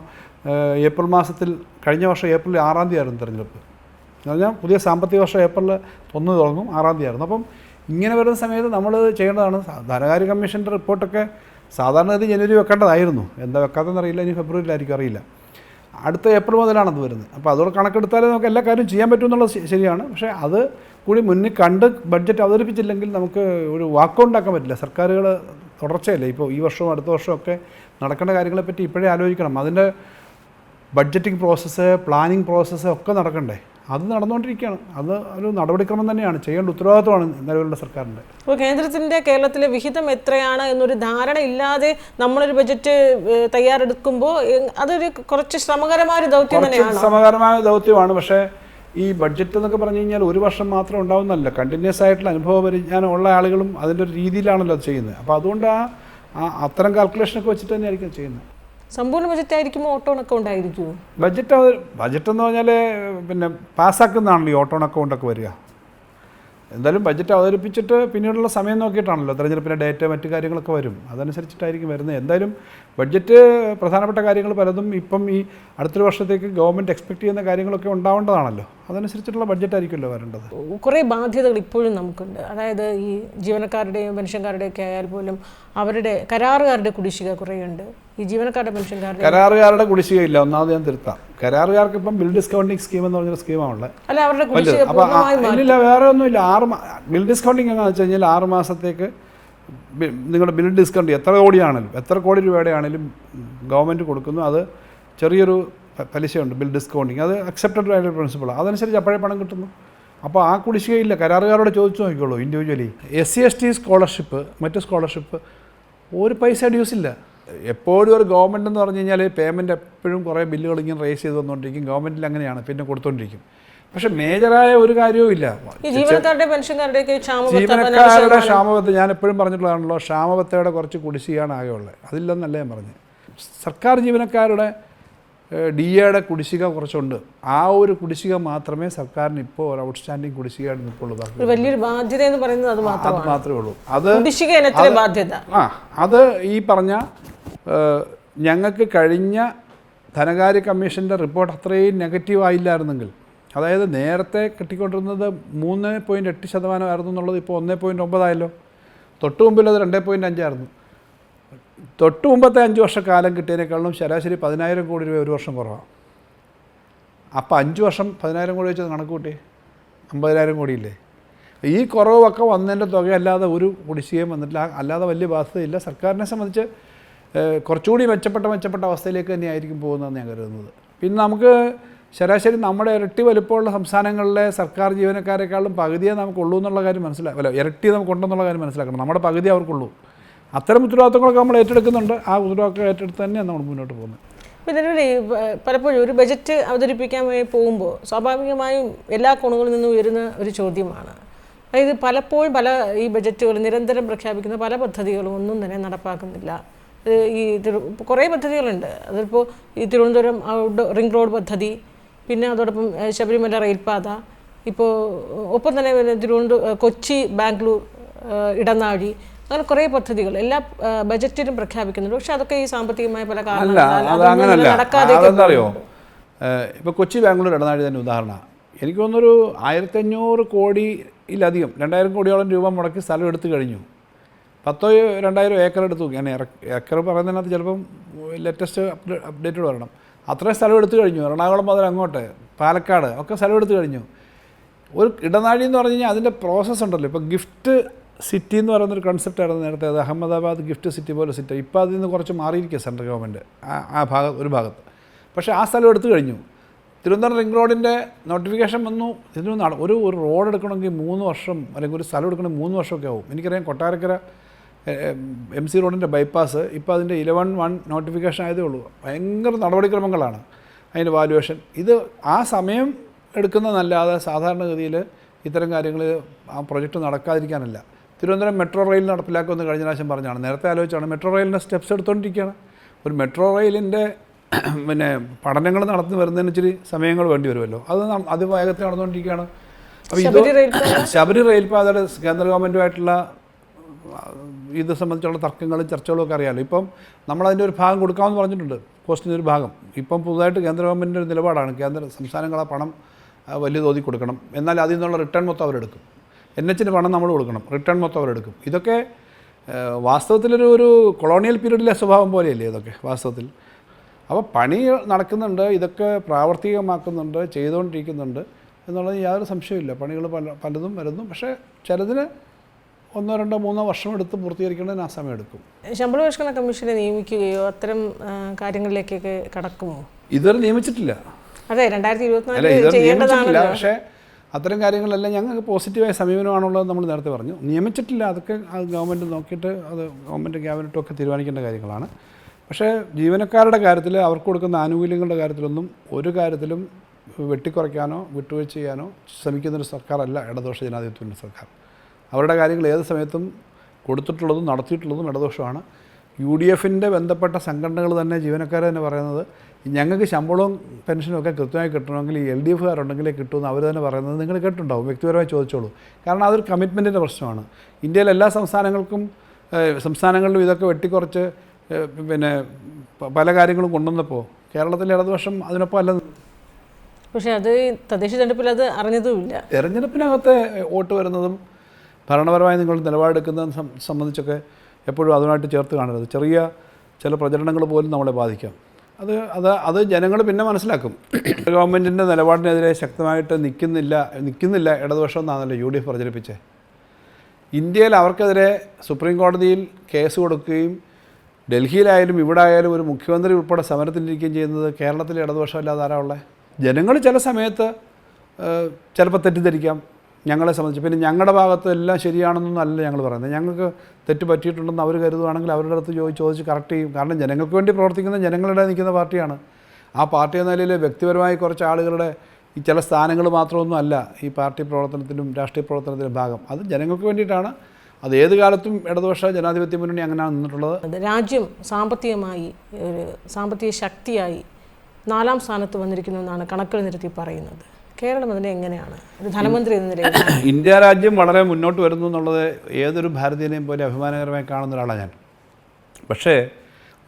ഏപ്രിൽ മാസത്തിൽ കഴിഞ്ഞ വർഷം ഏപ്രിൽ 6-ാം തീയതി ആയിരുന്നു തെരഞ്ഞെടുപ്പ്. എന്ന് പറഞ്ഞാൽ പുതിയ സാമ്പത്തിക വർഷം ഏപ്രിൽ 1 തുടങ്ങും, 6-ാം തീയതി ആയിരുന്നു. അപ്പം ഇങ്ങനെ വരുന്ന സമയത്ത് നമ്മൾ ചെയ്യേണ്ടതാണ്. ധനകാര്യ കമ്മീഷൻ്റെ റിപ്പോർട്ടൊക്കെ സാധാരണ ഇത് ജനുവരി വെക്കേണ്ടതായിരുന്നു. എന്താ വെക്കാത്തതെന്നറിയില്ല. ഇനി ഫെബ്രുവരിയിലായിരിക്കും, അറിയില്ല. അടുത്ത ഏപ്രിൽ മുതലാണത് വരുന്നത്. അപ്പോൾ അതോടെ കണക്കെടുത്താലേ നമുക്ക് എല്ലാ കാര്യവും ചെയ്യാൻ പറ്റുമെന്നുള്ളത് ശരിയാണ്. പക്ഷേ അത് കൂടി മുന്നിൽ കണ്ട് ബഡ്ജറ്റ് അവതരിപ്പിച്ചില്ലെങ്കിൽ നമുക്ക് ഒരു വാക്കൗണ്ടാക്കാൻ പറ്റില്ല. സർക്കാരുകൾ തുടർച്ചയല്ലേ, ഇപ്പോൾ ഈ വർഷവും അടുത്ത വർഷവും ഒക്കെ നടക്കേണ്ട കാര്യങ്ങളെപ്പറ്റി ഇപ്പോഴേ ആലോചിക്കണം. അതിൻ്റെ ബഡ്ജറ്റിംഗ് പ്രോസസ്സ്, പ്ലാനിങ് പ്രോസസ്സ് ഒക്കെ നടക്കണ്ടേ. അത് നടന്നുകൊണ്ടിരിക്കുകയാണ്. അത് ഒരു നടപടിക്രമം തന്നെയാണ്, ചെയ്യേണ്ട ഉത്തരവാദിത്വമാണ് നിലവിലുള്ള സർക്കാരിൻ്റെ. അപ്പോൾ കേരളത്തിലെ വിഹിതം എത്രയാണ് എന്നൊരു ധാരണ ഇല്ലാതെ നമ്മളൊരു ബജറ്റ് തയ്യാറെടുക്കുമ്പോൾ അതൊരു കുറച്ച് ശ്രമകരമായ ദൗത്യം തന്നെയാണ്. ശ്രമകരമായ ദൗത്യമാണ്. പക്ഷേ ഈ ബഡ്ജറ്റ് എന്നൊക്കെ പറഞ്ഞു കഴിഞ്ഞാൽ ഒരു വർഷം മാത്രം ഉണ്ടാവുന്നതല്ല. കണ്ടിന്യൂസ് ആയിട്ടുള്ള അനുഭവ പരിജ്ഞാനം ഉള്ള ആളുകളും അതിൻ്റെ ഒരു രീതിയിലാണല്ലോ അത് ചെയ്യുന്നത്. അപ്പോൾ അതുകൊണ്ട് അത്തരം കാൽക്കുലേഷനൊക്കെ വെച്ചിട്ട് തന്നെയായിരിക്കും ചെയ്യുന്നത്. സമ്പൂർണ്ണ ബജറ്റ് ആയിരിക്കുമോ ഓട്ടോ അക്കൗണ്ട് ആയിരിക്കുമോ? ബജറ്റ് എന്ന് പറഞ്ഞാൽ പിന്നെ പാസ്സാക്കുന്നതാണല്ലോ ഈ ഓട്ടോ അക്കൗണ്ടൊക്കെ വരിക. എന്തായാലും ബജറ്റ് അവതരിപ്പിച്ചിട്ട് പിന്നീടുള്ള സമയം നോക്കിയിട്ടാണല്ലോ തെരഞ്ഞെടുപ്പിൻ്റെ ഡേറ്റ് മറ്റു കാര്യങ്ങളൊക്കെ വരും. അതനുസരിച്ചിട്ടായിരിക്കും വരുന്നത്. എന്തായാലും ബഡ്ജറ്റ് പ്രധാനപ്പെട്ട കാര്യങ്ങൾ പലതും ഇപ്പം ഈ അടുത്തൊരു വർഷത്തേക്ക് ഗവൺമെൻറ് എക്സ്പെക്ട് ചെയ്യുന്ന കാര്യങ്ങളൊക്കെ ഉണ്ടാവേണ്ടതാണല്ലോ. അതനുസരിച്ചിട്ടുള്ള ബഡ്ജറ്റായിരിക്കുമല്ലോ വരേണ്ടത്. കുറേ ബാധ്യതകൾ ഇപ്പോഴും നമുക്കുണ്ട്. അതായത് ഈ ജീവനക്കാരുടെയും പെൻഷൻകാരുടെയൊക്കെ ആയാൽ പോലും അവരുടെ കരാറുകാരുടെ കുടിശ്ശിക കുറേയുണ്ട്. ഈ ജീവനക്കാരുടെ കരാറുകാരുടെ കുടിശ്ശിക ഇല്ല. ഒന്നാമത് ഞാൻ തിരുത്താം. കരാറുകാർക്ക് ഇപ്പം ബിൽ ഡിസ്കൗണ്ടിങ് സ്കീം എന്ന് പറഞ്ഞൊരു സ്കീമാണുള്ളത്. അപ്പോൾ ഇല്ല, വേറെ ഒന്നുമില്ല. ബിൽ ഡിസ്കൗണ്ടിങ് എങ്ങനെയാണെന്ന് വെച്ച് കഴിഞ്ഞാൽ 6 മാസത്തേക്ക് നിങ്ങളുടെ ബിൽ ഡിസ്കൗണ്ട് എത്ര കോടി രൂപയുടെ ആണെങ്കിലും ഗവൺമെൻറ് കൊടുക്കുന്നു. അത് ചെറിയൊരു പലിശയുണ്ട് ബിൽ ഡിസ്കൗണ്ടിങ്. അത് അക്സെപ്റ്റഡ് ആയിട്ടുള്ള പ്രിൻസിപ്പിളാണ്. അതനുസരിച്ച് അപ്പോഴേ പണം കിട്ടുന്നു. അപ്പോൾ ആ കുടിശ്ശികയില്ല. കരാറുകാരോട് ചോദിച്ചു നോക്കിക്കോളൂ ഇൻഡിവിജ്വലി. SC/ST സ്കോളർഷിപ്പ്, മറ്റ് സ്കോളർഷിപ്പ് ഒരു പൈസ ഡ്യൂസ് ഇല്ല. എപ്പോഴും ഒരു ഗവൺമെൻറ് എന്ന് പറഞ്ഞു കഴിഞ്ഞാൽ പേയ്മെൻറ്റ് എപ്പോഴും കുറേ ബില്ലുകൾ ഇങ്ങനെ റേസ് ചെയ്ത് വന്നുകൊണ്ടിരിക്കും. ഗവൺമെൻറ്റിൽ അങ്ങനെയാണ്, പിന്നെ കൊടുത്തുകൊണ്ടിരിക്കും. പക്ഷെ മേജറായ ഒരു കാര്യവും ഇല്ല. ജീവനക്കാരുടെ ക്ഷാമബത്ത ഞാൻ എപ്പോഴും പറഞ്ഞിട്ടുള്ളതാണല്ലോ. ക്ഷാമബത്തയുടെ കുറച്ച് കുടിശ്ശികയാണ് ആകെ ഉള്ളത്. അതില്ലെന്നല്ല ഞാൻ പറഞ്ഞത്. സർക്കാർ ജീവനക്കാരുടെ DAയുടെ കുടിശ്ശിക കുറച്ചുണ്ട്. ആ ഒരു കുടിശ്ശിക മാത്രമേ സർക്കാരിന് ഇപ്പോൾ ഒരു ഔട്ട്സ്റ്റാൻഡിങ് കുടിശ്ശികയായിട്ട് നിൽക്കുള്ളൂ. വലിയൊരു ബാധ്യത എന്ന് പറയുന്നത് അത് മാത്രമേ ഉള്ളൂ. അത് ഈ പറഞ്ഞ ഞങ്ങൾക്ക് കഴിഞ്ഞ ധനകാര്യ കമ്മീഷൻ്റെ റിപ്പോർട്ട് അത്രയും നെഗറ്റീവ് ആയില്ലായിരുന്നെങ്കിൽ, അതായത് നേരത്തെ കിട്ടിക്കൊണ്ടിരുന്നത് 3.8% ആയിരുന്നു എന്നുള്ളത് ഇപ്പോൾ 1.9 ആയല്ലോ. തൊട്ട് മുമ്പിൽ അത് 2.5 ആയിരുന്നു. തൊട്ട് മുമ്പത്തെ 5 വർഷക്കാലം കിട്ടിയതിനേക്കാളും ശരാശരി 10,000 കോടി രൂപ ഒരു വർഷം കുറവാണ്. അപ്പോൾ 5 വർഷം 10,000 കോടി വെച്ച് കണക്ക് കൂട്ടി 50,000 കോടിയില്ലേ. ഈ കുറവൊക്കെ വന്നതിൻ്റെ തുകയല്ലാതെ ഒരു കുടിശ്ശികയും വന്നിട്ടില്ല. അല്ലാതെ വലിയ ബാധ്യതയില്ല. സർക്കാരിനെ സംബന്ധിച്ച് കുറച്ചുകൂടി മെച്ചപ്പെട്ട അവസ്ഥയിലേക്ക് തന്നെയായിരിക്കും പോകുന്നതെന്ന് ഞാൻ കരുതുന്നത്. പിന്നെ നമുക്ക് ശരാശരി നമ്മുടെ ഇരട്ടി വലുപ്പമുള്ള സംസ്ഥാനങ്ങളിലെ സർക്കാർ ജീവനക്കാരെക്കാളും പകുതിയെ നമുക്കുള്ളൂ എന്നുള്ള കാര്യം മനസ്സിലാക്കണം. ഇരട്ടി നമുക്കുണ്ടെന്നുള്ള കാര്യം മനസ്സിലാക്കണം. നമ്മുടെ പകുതി അവർക്കുള്ളൂ. അത്തരം ഉത്തരവാദിത്തങ്ങളൊക്കെ നമ്മൾ ഏറ്റെടുക്കുന്നുണ്ട്. ആ ഉത്തരവാദിത്തം ഏറ്റെടുത്ത് തന്നെയാണ് നമ്മൾ മുന്നോട്ട് പോകുന്നത്. ഇതിനിടെ പലപ്പോഴും ഒരു ബജറ്റ് അവതരിപ്പിക്കാൻ വേണ്ടി പോകുമ്പോൾ സ്വാഭാവികമായും എല്ലാ കോണുകളിൽ നിന്നും ഉയരുന്ന ഒരു ചോദ്യമാണ്. അതായത് പലപ്പോഴും ഈ ബജറ്റുകൾ നിരന്തരം പ്രഖ്യാപിക്കുന്ന പല പദ്ധതികളും ഒന്നും തന്നെ നടപ്പാക്കുന്നില്ല. കുറേ പദ്ധതികളുണ്ട്. അതിപ്പോൾ ഈ തിരുവനന്തപുരം റിംഗ് റോഡ് പദ്ധതി, പിന്നെ അതോടൊപ്പം ശബരിമല റെയിൽപാത, ഇപ്പോൾ ഒപ്പം തന്നെ കൊച്ചി ബാംഗ്ലൂർ ഇടനാഴി, അങ്ങനെ കുറേ പദ്ധതികൾ എല്ലാ ബജറ്റിലും പ്രഖ്യാപിക്കുന്നുണ്ട്. പക്ഷെ അതൊക്കെ ഈ സാമ്പത്തികമായ പല കാരണങ്ങളാൽ നടക്കാതെ. അതെന്തറിയോ, ഇപ്പോൾ കൊച്ചി ബാംഗ്ലൂർ ഇടനാഴി തന്നെ ഉദാഹരണമാണ്. എനിക്ക് തോന്നുന്നൊരു 1500 കോടിയിലധികം 2000 കോടിയോളം രൂപ മുടക്കി സ്ഥലം എടുത്തു കഴിഞ്ഞു. 10,000-2000 ഏക്കർ എടുത്തു. ഞാൻ ഏക്കർ പറയുന്നതിനകത്ത് ചിലപ്പം ലേറ്റസ്റ്റ് അപ്ഡേറ്റഡ് വരണം. അത്രയും സ്ഥലം എടുത്തു കഴിഞ്ഞു. എറണാകുളം മുതൽ അങ്ങോട്ട് പാലക്കാട് ഒക്കെ സ്ഥലം എടുത്തു കഴിഞ്ഞു. ഒരു ഇടനാഴി എന്ന് പറഞ്ഞു കഴിഞ്ഞാൽ അതിൻ്റെ പ്രോസസ്സ് ഉണ്ടല്ലോ. ഇപ്പോൾ ഗിഫ്റ്റ് സിറ്റി എന്ന് പറയുന്നൊരു കൺസെപ്റ്റായിരുന്നു നേരത്തെ. അത് അഹമ്മദാബാദ് ഗിഫ്റ്റ് സിറ്റി പോലെ സിറ്റി. ഇപ്പോൾ അതിൽ നിന്ന് കുറച്ച് മാറിയിരിക്കുക സെൻട്രൽ ഗവൺമെൻറ് ഒരു ഭാഗത്ത്. പക്ഷേ ആ സ്ഥലം എടുത്തു കഴിഞ്ഞു. തിരുവനന്തപുരം റിംഗ് റോഡിൻ്റെ നോട്ടിഫിക്കേഷൻ വന്നു. ഇതിന് ഒരു റോഡ് എടുക്കണമെങ്കിൽ 3 വർഷം, അല്ലെങ്കിൽ ഒരു സ്ഥലം എടുക്കണമെങ്കിൽ 3 വർഷമൊക്കെ ആവും. എനിക്കറിയാം കൊട്ടാരക്കര MC റോഡിൻ്റെ ബൈപ്പാസ് ഇപ്പോൾ അതിൻ്റെ 11-1 നോട്ടിഫിക്കേഷൻ ആയതേ ഉള്ളൂ. ഭയങ്കര നടപടിക്രമങ്ങളാണ് അതിൻ്റെ വാല്യുവേഷൻ. ഇത് ആ സമയം എടുക്കുന്നതല്ലാതെ സാധാരണഗതിയിൽ ഇത്തരം കാര്യങ്ങൾ ആ പ്രൊജക്റ്റ് നടക്കാതിരിക്കാനല്ല. തിരുവനന്തപുരം മെട്രോ റെയിൽ നടപ്പിലാക്കുമെന്ന് കഴിഞ്ഞ പ്രാവശ്യം പറഞ്ഞാണ്. നേരത്തെ ആലോചിച്ചാണ്. Metro റെയിലിൻ്റെ steps എടുത്തുകൊണ്ടിരിക്കുകയാണ്. ഒരു മെട്രോ റെയിലിൻ്റെ പിന്നെ പഠനങ്ങൾ നടത്തി വരുന്നതിന് ഇച്ചിരി സമയങ്ങൾ വേണ്ടി വരുമല്ലോ. അത് വേഗത്തിൽ നടന്നുകൊണ്ടിരിക്കുകയാണ്. അപ്പോൾ ശബരി റെയിൽപാതയുടെ കേന്ദ്ര ഗവൺമെൻറ്റുമായിട്ടുള്ള ഇത് സംബന്ധിച്ചുള്ള തർക്കങ്ങളും ചർച്ചകളും ഒക്കെ അറിയാമല്ലോ. ഇപ്പം നമ്മളതിൻ്റെ ഒരു ഭാഗം കൊടുക്കാമെന്ന് പറഞ്ഞിട്ടുണ്ട്, കോസ്റ്റിൻ്റെ ഒരു ഭാഗം. ഇപ്പം പുതുതായിട്ട് കേന്ദ്ര ഗവൺമെൻറ്റിൻ്റെ ഒരു നിലപാടാണ്. സംസ്ഥാനങ്ങളെ പണം വലിയ തോതിൽ കൊടുക്കണം, എന്നാൽ അതിൽ നിന്നുള്ള റിട്ടേൺ മൊത്തം അവരെടുക്കും. NHന് പണം നമ്മൾ കൊടുക്കണം, റിട്ടേൺ മൊത്തം അവരെടുക്കും. ഇതൊക്കെ വാസ്തവത്തിലൊരു കൊളോണിയൽ പീരീഡിലെ സ്വഭാവം പോലെയല്ലേ ഇതൊക്കെ വാസ്തവത്തിൽ. അപ്പോൾ പണി നടക്കുന്നുണ്ട്, ഇതൊക്കെ പ്രാവർത്തികമാക്കുന്നുണ്ട്, ചെയ്തുകൊണ്ടിരിക്കുന്നുണ്ട് എന്നുള്ളത് യാതൊരു സംശയമില്ല. പണികൾ പലതും വരുന്നു. പക്ഷേ ചിലതിന് 1, 2, 3 വർഷം എടുത്ത് പൂർത്തീകരിക്കേണ്ടതിന് ആ സമയം എടുക്കും. ശമ്പള പരിഷ്കരണ കമ്മീഷനെ നിയമിക്കുകയോ അത്തരം കാര്യങ്ങളിലേക്കൊക്കെ കടക്കുമോ? ഇതുവരെ നിയമിച്ചിട്ടില്ല. അതെ, 2024 ചെയ്യേണ്ടതാണ്. പക്ഷേ അത്തരം കാര്യങ്ങളെല്ലാം ഞങ്ങൾക്ക് പോസിറ്റീവായ സമീപനമാണുള്ളത് നമ്മൾ നേരത്തെ പറഞ്ഞു. നിയമിച്ചിട്ടില്ല. അതൊക്കെ ഗവൺമെൻറ് നോക്കിയിട്ട് അത് ഗവൺമെൻറ് ക്യാബിനറ്റും ഒക്കെ തീരുമാനിക്കേണ്ട കാര്യങ്ങളാണ്. പക്ഷേ ജീവനക്കാരുടെ കാര്യത്തിൽ അവർക്ക് കൊടുക്കുന്ന ആനുകൂല്യങ്ങളുടെ കാര്യത്തിലൊന്നും ഒരു കാര്യത്തിലും വെട്ടിക്കുറയ്ക്കാനോ വിട്ടുവീഴ്ച ചെയ്യാനോ ശ്രമിക്കുന്നൊരു സർക്കാരല്ല ഇടതുപക്ഷ ജനാധിപത്യ സർക്കാർ. അവരുടെ കാര്യങ്ങൾ ഏത് സമയത്തും കൊടുത്തിട്ടുള്ളതും നടത്തിയിട്ടുള്ളതും ഇടതുപക്ഷമാണ്. UDFൻ്റെ ബന്ധപ്പെട്ട സംഘടനകൾ തന്നെ ജീവനക്കാർ തന്നെ പറയുന്നത് ഞങ്ങൾക്ക് ശമ്പളവും പെൻഷനും ഒക്കെ കൃത്യമായി കിട്ടണമെങ്കിൽ ഈ LDFകാരുണ്ടെങ്കിലേ കിട്ടുമെന്ന് അവർ തന്നെ പറയുന്നത് നിങ്ങൾ കേട്ടിട്ടുണ്ടാവും. വ്യക്തിപരമായി ചോദിച്ചോളൂ. കാരണം അതൊരു കമ്മിറ്റ്മെൻറ്റിൻ്റെ പ്രശ്നമാണ്. ഇന്ത്യയിലെ എല്ലാ സംസ്ഥാനങ്ങളിലും ഇതൊക്കെ വെട്ടിക്കുറച്ച് പിന്നെ പല കാര്യങ്ങളും കൊണ്ടുവന്നപ്പോൾ കേരളത്തിലെ ഇടതുപക്ഷം അതിനൊപ്പം അല്ല. പക്ഷേ അത് തദ്ദേശ തെരഞ്ഞെടുപ്പിൽ അത് അറിഞ്ഞതുമില്ല. തെരഞ്ഞെടുപ്പിനകത്ത് വോട്ട് വരുന്നതും ഭരണപരമായി നിങ്ങൾ നിലപാടെടുക്കുന്നതും സംബന്ധിച്ചൊക്കെ എപ്പോഴും അതുമായിട്ട് ചേർത്ത് കാണരുത്. ചില പ്രചരണങ്ങൾ പോലും നമ്മളെ ബാധിക്കാം. അത് ജനങ്ങൾ പിന്നെ മനസ്സിലാക്കും. ഗവൺമെൻറ്റിൻ്റെ നിലപാടിനെതിരെ ശക്തമായിട്ട് നിൽക്കുന്നില്ല ഇടതുപക്ഷം എന്നാണല്ലോ UDF പ്രചരിപ്പിച്ചത്. ഇന്ത്യയിൽ അവർക്കെതിരെ സുപ്രീം കോടതിയിൽ കേസ് കൊടുക്കുകയും ഡൽഹിയിലായാലും ഇവിടെ ആയാലും ഒരു മുഖ്യമന്ത്രി ഉൾപ്പെടെ സമരത്തിലിരിക്കുകയും ചെയ്യുന്നത് കേരളത്തിലെ ഇടതുപക്ഷമല്ലാതെ ആരാളുള്ളത്? ജനങ്ങൾ ചില സമയത്ത് ചിലപ്പോൾ തെറ്റിദ്ധരിക്കാം ഞങ്ങളെ സംബന്ധിച്ച്. പിന്നെ ഞങ്ങളുടെ ഭാഗത്ത് എല്ലാം ശരിയാണെന്നൊന്നും അല്ല ഞങ്ങൾ പറയുന്നത്. ഞങ്ങൾക്ക് തെറ്റ് പറ്റിയിട്ടുണ്ടെന്ന് അവർ കരുതുകയാണെങ്കിൽ അവരുടെ അടുത്ത് ചോദിച്ച് കറക്റ്റ് ചെയ്യും. കാരണം ജനങ്ങൾക്ക് വേണ്ടി പ്രവർത്തിക്കുന്ന ജനങ്ങളുടെ നിൽക്കുന്ന പാർട്ടിയാണ്. ആ പാർട്ടി എന്ന നിലയിൽ വ്യക്തിപരമായി കുറച്ച് ആളുകളുടെ ഈ ചില സ്ഥാനങ്ങൾ മാത്രമൊന്നും അല്ല ഈ പാർട്ടി പ്രവർത്തനത്തിനും രാഷ്ട്രീയ പ്രവർത്തനത്തിനും ഭാഗം. അത് ജനങ്ങൾക്ക് വേണ്ടിയിട്ടാണ്. അത് ഏത് കാലത്തും ഇടതുപക്ഷ ജനാധിപത്യ മുന്നണി അങ്ങനെയാണ് നിന്നിട്ടുള്ളത്. രാജ്യം സാമ്പത്തികമായി ഒരു സാമ്പത്തിക ശക്തിയായി 4ാം സ്ഥാനത്ത് വന്നിരിക്കുന്നു എന്നാണ് കണക്കുകൾ നിരത്തി പറയുന്നത്. കേരളം അതിനെ എങ്ങനെയാണ് ഒരു ധനമന്ത്രി എന്ന നിലയിൽ? ഇന്ത്യ രാജ്യം വളരെ മുന്നോട്ട് വരുന്നു എന്നുള്ളത് ഏതൊരു ഭാരതീയനെയും പോലെ അഭിമാനകരമായി കാണുന്ന ഒരാളാണ് ഞാൻ. പക്ഷേ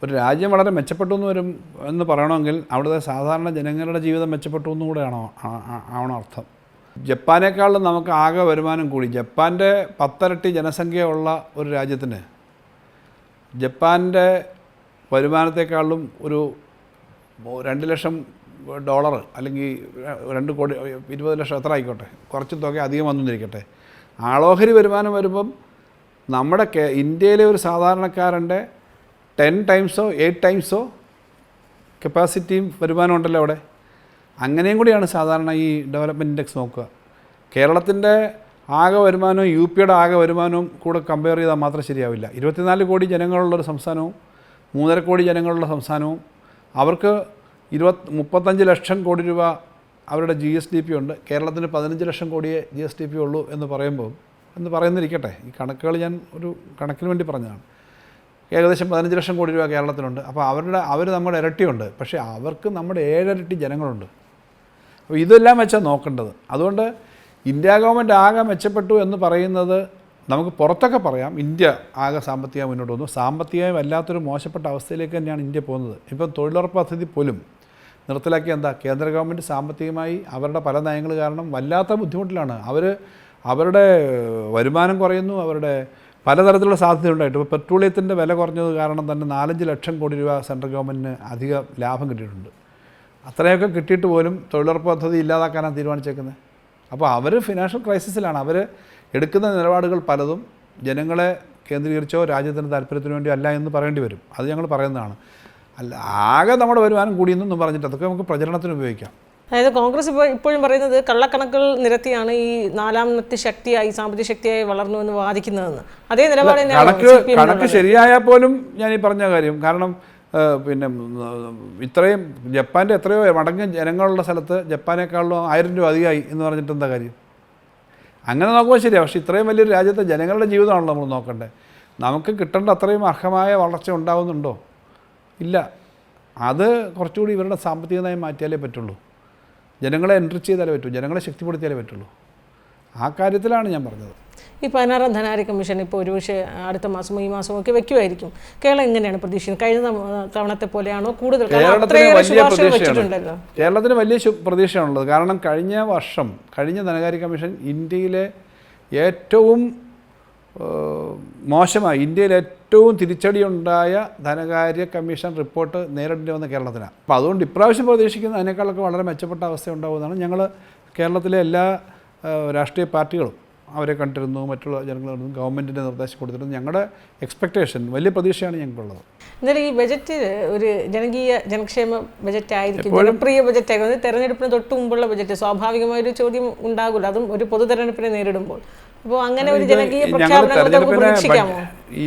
ഒരു രാജ്യം വളരെ മെച്ചപ്പെട്ടു എന്ന് പറയണമെങ്കിൽ അവിടുത്തെ സാധാരണ ജനങ്ങളുടെ ജീവിതം മെച്ചപ്പെട്ടു എന്നുകൂടെ ആവണം അർത്ഥം. ജപ്പാനേക്കാളും നമുക്ക് ആകെ വരുമാനം കൂടി. ജപ്പാൻ്റെ 10 ഇരട്ടി ജനസംഖ്യയുള്ള ഒരു രാജ്യത്തിന് ജപ്പാൻ്റെ വരുമാനത്തെക്കാളും ഒരു $2 ലക്ഷം അല്ലെങ്കിൽ 2 കോടി 20 ലക്ഷം എത്ര ആയിക്കോട്ടെ, കുറച്ച് തുക അധികം വന്നിരിക്കട്ടെ, ആളോഹരി വരുമാനം വരുമ്പം നമ്മുടെ ഇന്ത്യയിലെ ഒരു സാധാരണക്കാരൻ്റെ 10 ടൈംസോ 8 ടൈംസോ കപ്പാസിറ്റിയും വരുമാനം ഉണ്ടല്ലോ അവിടെ. അങ്ങനെയും കൂടിയാണ് സാധാരണ ഈ ഡെവലപ്മെൻറ്റ് ഇൻഡെക്സ് നോക്കുക. കേരളത്തിൻ്റെ ആകെ വരുമാനവും യു പിയുടെ ആകെ വരുമാനവും കൂടെ കമ്പയർ ചെയ്താൽ മാത്രം ശരിയാവില്ല. 24 കോടി ജനങ്ങളുള്ളൊരു സംസ്ഥാനവും 3.5 കോടി ജനങ്ങളുള്ള സംസ്ഥാനവും അവർക്ക് 35 ലക്ഷം കോടി രൂപ അവരുടെ GSDP ഉണ്ട്. കേരളത്തിന് 15 ലക്ഷം കോടിയേ GSDP ഉള്ളൂ എന്ന് പറയുമ്പോൾ പറയുന്നിരിക്കട്ടെ, ഈ കണക്കുകൾ ഞാൻ ഒരു കണക്കിന് വേണ്ടി പറഞ്ഞതാണ്. ഏകദേശം 15 ലക്ഷം കോടി രൂപ കേരളത്തിലുണ്ട്. അപ്പോൾ അവർ നമ്മുടെ ഇരട്ടിയുണ്ട്. പക്ഷേ അവർക്ക് നമ്മുടെ 7 ഇരട്ടി ജനങ്ങളുണ്ട്. അപ്പോൾ ഇതെല്ലാം വെച്ചാൽ നോക്കേണ്ടത്. അതുകൊണ്ട് ഇന്ത്യ ഗവൺമെൻറ് ആകെ മെച്ചപ്പെട്ടു എന്ന് പറയുന്നത് നമുക്ക് പുറത്തൊക്കെ പറയാം. ഇന്ത്യ ആകെ സാമ്പത്തികമായി മുന്നോട്ട് വന്നു. സാമ്പത്തികമായി വല്ലാത്തൊരു മോശപ്പെട്ട അവസ്ഥയിലേക്ക് തന്നെയാണ് ഇന്ത്യ പോകുന്നത്. ഇപ്പം തൊഴിലുറപ്പ് പദ്ധതി പോലും നിർത്തലാക്കിയ എന്താ, കേന്ദ്ര ഗവൺമെൻറ് സാമ്പത്തികമായി അവരുടെ പല നയങ്ങൾ കാരണം വല്ലാത്ത ബുദ്ധിമുട്ടിലാണ്. അവരുടെ വരുമാനം കുറയുന്നു, അവരുടെ പലതരത്തിലുള്ള സാധ്യത ഉണ്ടായിട്ട്. ഇപ്പോൾ പെട്രോളിയത്തിൻ്റെ വില കുറഞ്ഞത് കാരണം തന്നെ 4-5 ലക്ഷം കോടി രൂപ സെൻട്രൽ ഗവൺമെൻറ്റിന് അധിക ലാഭം കിട്ടിയിട്ടുണ്ട്. അത്രയൊക്കെ കിട്ടിയിട്ട് പോലും തൊഴിലുറപ്പ് പദ്ധതി ഇല്ലാതാക്കാനാണ് തീരുമാനിച്ചേക്കുന്നത്. അപ്പോൾ അവർ ഫിനാൻഷ്യൽ ക്രൈസിസിലാണ്. അവർ എടുക്കുന്ന നിലപാടുകൾ പലതും ജനങ്ങളെ കേന്ദ്രീകരിച്ചോ രാജ്യത്തിൻ്റെ താല്പര്യത്തിന് വേണ്ടിയോ അല്ല എന്ന് പറയേണ്ടി വരും. അത് ഞങ്ങൾ പറയുന്നതാണ്. അല്ല, ആകെ നമ്മുടെ വരുമാനം കൂടിയെന്നൊന്നും പറഞ്ഞിട്ട് അതൊക്കെ നമുക്ക് പ്രചരണത്തിന് ഉപയോഗിക്കാം. അതായത് കോൺഗ്രസ് ഇപ്പോഴും പറയുന്നത് കള്ളക്കണക്കുകൾ നിരത്തിയാണ് ഈ നാലാമത്തെ ശക്തിയായി സാമ്പത്തിക ശക്തിയായി വളർന്നു എന്ന് വാദിക്കുന്നതെന്ന്. അതേ നിലപാട് കണക്ക് ശരിയായാൽ പോലും ഞാൻ ഈ പറഞ്ഞ കാര്യം, കാരണം പിന്നെ ഇത്രയും ജപ്പാൻ്റെ എത്രയോ മടങ്ങ് ജനങ്ങളുള്ള സ്ഥലത്ത് ജപ്പാനേക്കാളും 1000 രൂപ അധികമായി എന്ന് പറഞ്ഞിട്ട് എന്താ കാര്യം? അങ്ങനെ നോക്കുമ്പോൾ ശരിയാണ്. പക്ഷേ ഇത്രയും വലിയൊരു രാജ്യത്തെ ജനങ്ങളുടെ ജീവിതമാണല്ലോ നമ്മൾ നോക്കണ്ടേ. നമുക്ക് കിട്ടേണ്ട അത്രയും അർഹമായ വളർച്ച ഉണ്ടാകുന്നുണ്ടോ? ഇല്ല. അത് കുറച്ചുകൂടി ഇവരുടെ സാമ്പത്തിക നയം മാറ്റിയാലേ പറ്റുള്ളൂ. ജനങ്ങളെ എൻട്രിച്ച് ചെയ്താലേ പറ്റൂ, ജനങ്ങളെ ശക്തിപ്പെടുത്തിയാലേ പറ്റുള്ളൂ. ആ കാര്യത്തിലാണ് ഞാൻ പറഞ്ഞത്. ഈ 16ാം ധനകാര്യ കമ്മീഷൻ ഇപ്പോൾ ഒരുപക്ഷെ അടുത്ത മാസമോ ഈ മാസമോ ഒക്കെ വെക്കുമായിരിക്കും. കേരളം എങ്ങനെയാണ് പ്രതീക്ഷിക്കുന്നത്? കഴിഞ്ഞ തവണത്തെ പോലെയാണോ കൂടുതൽ? കേരളത്തിന് വലിയ പ്രതീക്ഷയാണുള്ളത്. കാരണം കഴിഞ്ഞ ധനകാര്യ കമ്മീഷൻ ഇന്ത്യയിലെ ഏറ്റവും മോശമായി, ഇന്ത്യയിൽ ഏറ്റവും തിരിച്ചടിയുണ്ടായ ധനകാര്യ കമ്മീഷൻ റിപ്പോർട്ട് നേരിടേണ്ടി വന്ന കേരളത്തിനാണ്. അപ്പോൾ അതുകൊണ്ട് ഇപ്രാവശ്യം പ്രതീക്ഷിക്കുന്ന അതിനേക്കാളൊക്കെ വളരെ മെച്ചപ്പെട്ട അവസ്ഥ ഉണ്ടാകുമെന്നാണ്. ഞങ്ങൾ കേരളത്തിലെ എല്ലാ രാഷ്ട്രീയ പാർട്ടികളും അവരെ കണ്ടിരുന്നു, മറ്റുള്ള ജനങ്ങൾ കണ്ടിരുന്നു, ഗവൺമെൻറ്റിൻ്റെ നിർദ്ദേശം കൊടുത്തിരുന്നു. ഞങ്ങളുടെ എക്സ്പെക്റ്റേഷൻ, വലിയ പ്രതീക്ഷയാണ് ഞങ്ങൾക്കുള്ളത്. എന്നാലും ഈ ബജറ്റ് ഒരു ജനക്ഷേമ ബജറ്റ് ആയിരിക്കും, ജനപ്രിയ ബജറ്റ് ആയിരിക്കും. തെരഞ്ഞെടുപ്പിന് തൊട്ട് മുമ്പുള്ള ബജറ്റ് സ്വാഭാവികമായൊരു ചോദ്യം ഉണ്ടാകില്ല, അതും ഒരു പൊതു തെരഞ്ഞെടുപ്പിനെ നേരിടുമ്പോൾ. അപ്പോൾ അങ്ങനെ ഒരു ജനകീയ പ്രഖ്യാപനം പ്രതീക്ഷിക്കാമോ? ഈ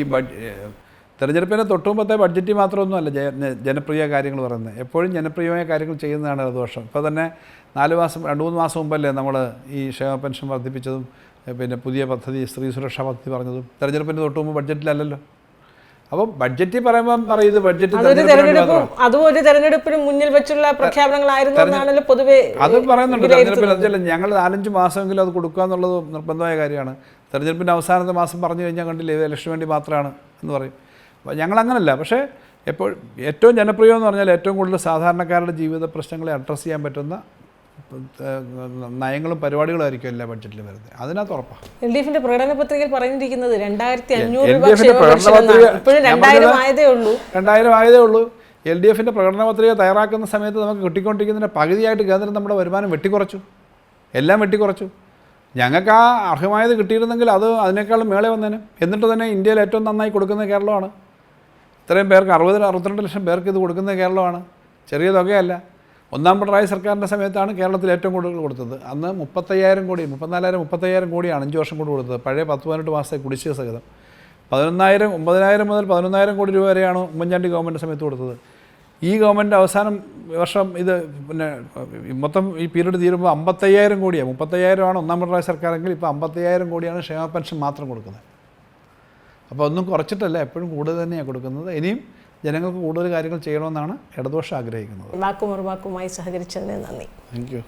തെരഞ്ഞെടുപ്പിനെ തൊട്ടുമുമ്പത്തെ ബഡ്ജറ്റ് മാത്രമൊന്നുമല്ല ജനപ്രിയ കാര്യങ്ങൾ പറയുന്നത്. എപ്പോഴും ജനപ്രിയമായ കാര്യങ്ങൾ ചെയ്യുന്നതാണ് ഇടതുപക്ഷം. ഇപ്പോൾ തന്നെ 2-3 മാസം മുമ്പല്ലേ നമ്മൾ ഈ ക്ഷേമ പെൻഷൻ വർദ്ധിപ്പിച്ചതും പിന്നെ പുതിയ പദ്ധതി സ്ത്രീ സുരക്ഷാ പദ്ധതി പറഞ്ഞതും തെരഞ്ഞെടുപ്പിന് തൊട്ട് മുമ്പ് ബഡ്ജറ്റിലല്ലല്ലോ. അപ്പോൾ ബഡ്ജറ്റ് പറയുമ്പം പറയുന്നത് ബഡ്ജറ്റ് അതും ഒരു തെരഞ്ഞെടുപ്പിന് മുന്നിൽ വെച്ചുള്ള പ്രഖ്യാപനങ്ങളായിരുന്നു പൊതുവെ അത് പറയുന്നുണ്ട്. തെരഞ്ഞെടുപ്പിൽ അതല്ല, ഞങ്ങൾ 4-5 മാസമെങ്കിലും അത് കൊടുക്കുക എന്നുള്ളത് നിർബന്ധമായ കാര്യമാണ്. തെരഞ്ഞെടുപ്പിൻ്റെ അവസാനത്തെ മാസം പറഞ്ഞു കഴിഞ്ഞാൽ കണ്ടില്ലേ ഇത് ഇലക്ഷന് വേണ്ടി മാത്രമാണ് എന്ന് പറയും. അപ്പോൾ ഞങ്ങളങ്ങനല്ല. പക്ഷേ ഏറ്റവും ജനപ്രിയമെന്ന് പറഞ്ഞാൽ ഏറ്റവും കൂടുതൽ സാധാരണക്കാരുടെ ജീവിത പ്രശ്നങ്ങളെ അഡ്രസ്സ് ചെയ്യാൻ പറ്റുന്ന നയങ്ങളും പരിപാടികളായിരിക്കും എല്ലാ ബഡ്ജറ്റിലും വരുന്നത്. അതിനകത്ത് ഉറപ്പാണ്. LDFിന്റെ പ്രകടന പത്രികയിൽ പറഞ്ഞിരിക്കുന്നത് 2500 2000 ആയതേ ഉള്ളൂ. LDFിൻ്റെ പ്രകടന പത്രിക തയ്യാറാക്കുന്ന സമയത്ത് നമുക്ക് കിട്ടിക്കൊണ്ടിരിക്കുന്നതിൻ്റെ പകുതിയായിട്ട് കേന്ദ്രം നമ്മുടെ വരുമാനം എല്ലാം വെട്ടിക്കുറച്ചു. ഞങ്ങൾക്ക് ആ അർഹമായത് കിട്ടിയിരുന്നെങ്കിൽ അതിനേക്കാളും മേളെ വന്നേനെ. എന്നിട്ട് തന്നെ ഇന്ത്യയിൽ ഏറ്റവും നന്നായി കൊടുക്കുന്നത് കേരളമാണ്. ഇത്രയും പേർക്ക് 62 ലക്ഷം പേർക്ക് ഇത് കൊടുക്കുന്നത് കേരളമാണ്. ചെറിയ തുകയല്ല. ഒന്നാം പിണറായി സർക്കാരിൻ്റെ സമയത്താണ് കേരളത്തിൽ ഏറ്റവും കൂടുതൽ കൊടുത്തത്. അന്ന് 35,000 കോടിയാണ് 5 വർഷം കൊണ്ട് കൊടുത്തത്. പഴയ 10-18 മാസത്തെ കുടിശ്ശിക സഹിതം 9,000 മുതൽ 11,000 കോടി രൂപ വരെയാണ് ഉമ്മൻചാണ്ടി ഗവൺമെൻറ് സമയത്ത് കൊടുത്തത്. ഈ ഗവൺമെൻറ് അവസാനം വർഷം ഇത് പിന്നെ മൊത്തം ഈ പീരീഡ് തീരുമ്പോൾ 55,000 കോടിയാണ്. 35,000 ആണ് ഒന്നാം പിണറായി സർക്കാരെങ്കിൽ ഇപ്പോൾ 55,000 കോടിയാണ് ക്ഷേമ പെൻഷൻ മാത്രം കൊടുക്കുന്നത്. അപ്പോൾ ഒന്നും കുറച്ചിട്ടല്ല, എപ്പോഴും കൂടുതൽ തന്നെയാണ് കൊടുക്കുന്നത്. ഇനിയും ജനങ്ങൾക്ക് കൂടുതൽ കാര്യങ്ങൾ ചെയ്യണമെന്നാണ് ഇടതുപക്ഷം ആഗ്രഹിക്കുന്നത്. വാക്കുമായി സഹകരിച്ചതിന് നന്ദി. Thank you.